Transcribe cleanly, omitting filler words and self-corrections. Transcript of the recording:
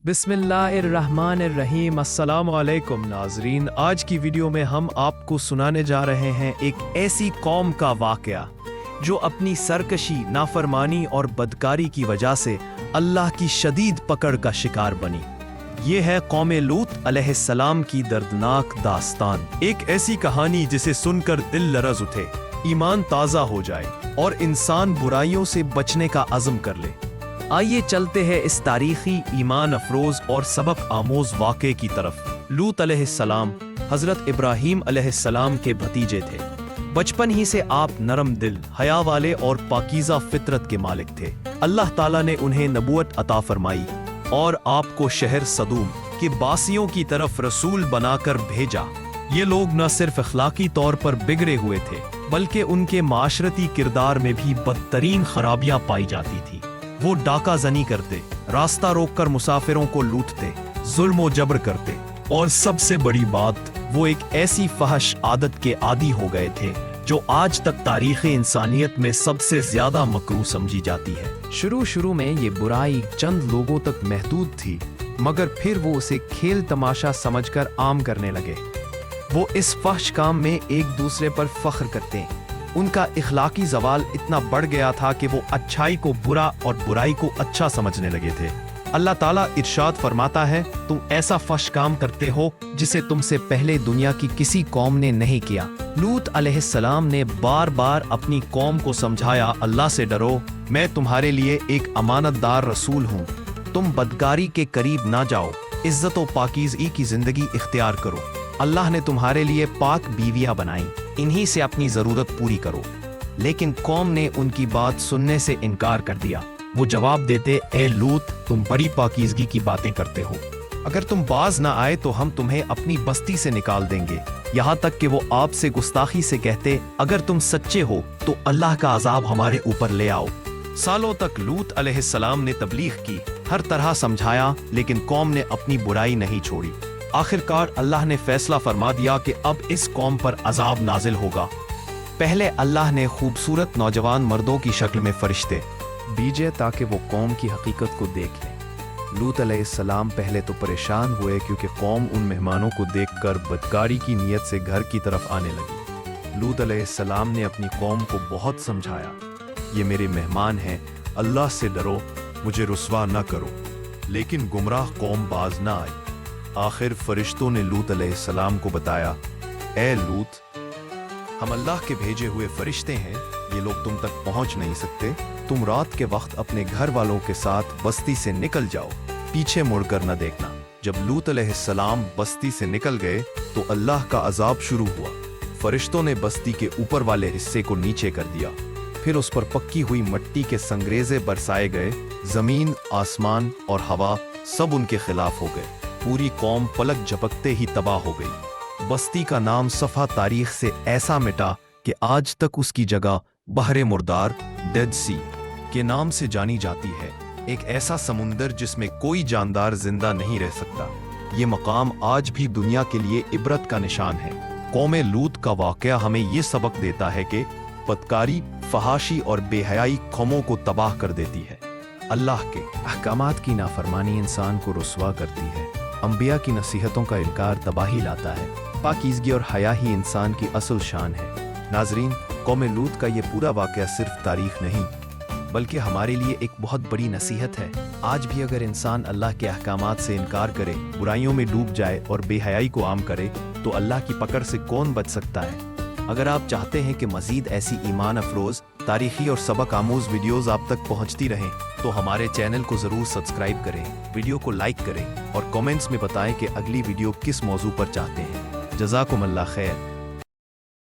बिस्मिल्लाहिर्रहमानिर्रहीम। अस्सलाम वालेकुम नाजरीन, आज की वीडियो में हम आपको सुनाने जा रहे हैं एक ऐसी कौम का वाकया जो अपनी सरकशी, नाफरमानी और बदकारी की वजह से अल्लाह की शदीद पकड़ का शिकार बनी। ये है कौम लूत अलैहिस्सलाम की दर्दनाक दास्तान। एक ऐसी कहानी जिसे सुनकर दिल लरज उठे, ईमान ताज़ा हो जाए और इंसान बुराइयों से बचने का अज़्म कर ले। आइए चलते हैं इस तारीखी, ईमान अफरोज और सबक आमोज वाक़े की तरफ। लूत अलैहिस्सलाम हज़रत इब्राहीम अलैहिस्सलाम के भतीजे थे। बचपन ही से आप नरम दिल, हया वाले और पाकीज़ा फितरत के मालिक थे। अल्लाह ताला ने उन्हें नबूवत अता फरमाई और आपको शहर सदूम के बासियों की तरफ रसूल बनाकर भेजा। ये लोग न सिर्फ अखलाकी तौर पर बिगड़े हुए थे, बल्कि उनके माशरती किरदार में भी बदतरीन खराबियां पाई जाती थी। वो डाका जनी करते, रास्ता रोककर मुसाफिरों को लूटते, जुल्म और जबर करते और सबसे बड़ी बात, वो एक ऐसी फहश आदत के आदी हो गए थे जो आज तक तारीख़ इंसानियत में सबसे ज्यादा मकरूह समझी जाती है। शुरू में ये बुराई चंद लोगों तक महदूद थी, मगर फिर वो उसे खेल तमाशा समझकर आम करने लगे। वो इस फहश काम में एक दूसरे पर फख्र करते। उनका इखलाकी जवाल इतना बढ़ गया था कि वो अच्छाई को बुरा और बुराई को अच्छा समझने लगे थे। अल्लाह ताला इरशाद फरमाता है, तुम ऐसा फहश काम करते हो जिसे तुमसे पहले दुनिया की किसी कौम ने नहीं किया। लूत अलैहिस्सलाम ने बार बार अपनी कौम को समझाया, अल्लाह से डरो, मैं तुम्हारे लिए एक अमानतदार रसूल हूँ। तुम बदकारी के करीब ना जाओ, इज्जत और पाकीज़गी की जिंदगी इख्तियार करो। अल्लाह ने तुम्हारे लिए पाक बीवियां बनाई, इन्हीं से अपनी जरूरत पूरी करो। लेकिन कौम ने उनकी बात सुनने से इनकार कर दिया। वो जवाब देते, ए लूत, तुम बड़ी पाकीज़गी की बातें करते हो। अगर तुम बाज ना आए तो हम तुम्हें अपनी बस्ती से निकाल देंगे। यहाँ तक कि वो आपसे गुस्ताखी से कहते, अगर तुम सच्चे हो तो अल्लाह का अजाब हमारे ऊपर ले आओ। सालों तक लूत अलैहिस्सलाम ने तबलीग की, हर तरह समझाया, लेकिन कौम ने अपनी बुराई नहीं छोड़ी। आखिरकार अल्लाह ने फैसला फरमा दिया कि अब इस कौम पर अजाब नाजिल होगा। पहले अल्लाह ने खूबसूरत नौजवान मर्दों की शक्ल में फरिश्ते भेजे ताकि वो कौम की हकीकत को देख लें। लूत अलैहिस्सलाम पहले तो परेशान हुए, क्योंकि कौम उन मेहमानों को देखकर बदकारी की नीयत से घर की तरफ आने लगी। लूत अलैहिस्सलाम ने अपनी कौम को बहुत समझाया, ये मेरे मेहमान हैं, अल्लाह से डरो, मुझे रुस्वा न करो। लेकिन गुमराह कौम बाज न आई। आखिर फरिश्तों ने लूत अलैहिस्सलाम को बताया, ए लूत, हम अल्लाह के भेजे हुए फरिश्ते हैं, ये लोग तुम तक पहुंच नहीं सकते। तुम रात के वक्त अपने घर वालों के साथ बस्ती से निकल जाओ, पीछे मुड़कर न देखना। जब लूत अलैहिस्सलाम बस्ती से निकल गए तो अल्लाह का अजाब शुरू हुआ। फरिश्तों ने बस्ती के ऊपर वाले हिस्से को नीचे कर दिया, फिर उस पर पक्की हुई मिट्टी के संगरेजे बरसाए गए। जमीन, आसमान और हवा सब उनके खिलाफ हो गए। पूरी कौम पलक झपकते ही तबाह हो गई। बस्ती का नाम सफा तारीख से ऐसा मिटा कि आज तक उसकी जगह बहरे मुर्दार, डेड सी के नाम से जानी जाती है। एक ऐसा समुंदर जिसमें कोई जानदार जिंदा नहीं रह सकता। ये मकाम आज भी दुनिया के लिए इबरत का निशान है। कौम लूत का वाकया हमें ये सबक देता है कि बदकारी, फहाशी और बेहयाई कौमों को तबाह कर देती है। अल्लाह के अहकामात की नाफरमानी इंसान को रुस्वा करती है। अंबिया की नसीहतों का इनकार तबाही लाता है। पाकीज़गी और हया ही इंसान की असल शान है। नाजरीन, कौम लूत का ये पूरा वाक़या सिर्फ तारीख नहीं, बल्कि हमारे लिए एक बहुत बड़ी नसीहत है। आज भी अगर इंसान अल्लाह के अहकामात से इनकार करे, बुराइयों में डूब जाए और बेहयाई को आम करे, तो अल्लाह की पकड़ से कौन बच सकता है। अगर आप चाहते हैं कि मज़ीद ऐसी ईमान अफरोज़, तारीखी और सबक आमूज़ वीडियोज़ आप तक पहुँचती रहें, तो हमारे चैनल को ज़रूर सब्सक्राइब करें, वीडियो को लाइक करें और कमेंट्स में बताएं कि अगली वीडियो किस मौजू पर चाहते हैं। जज़ाकुमुल्लाह खैर।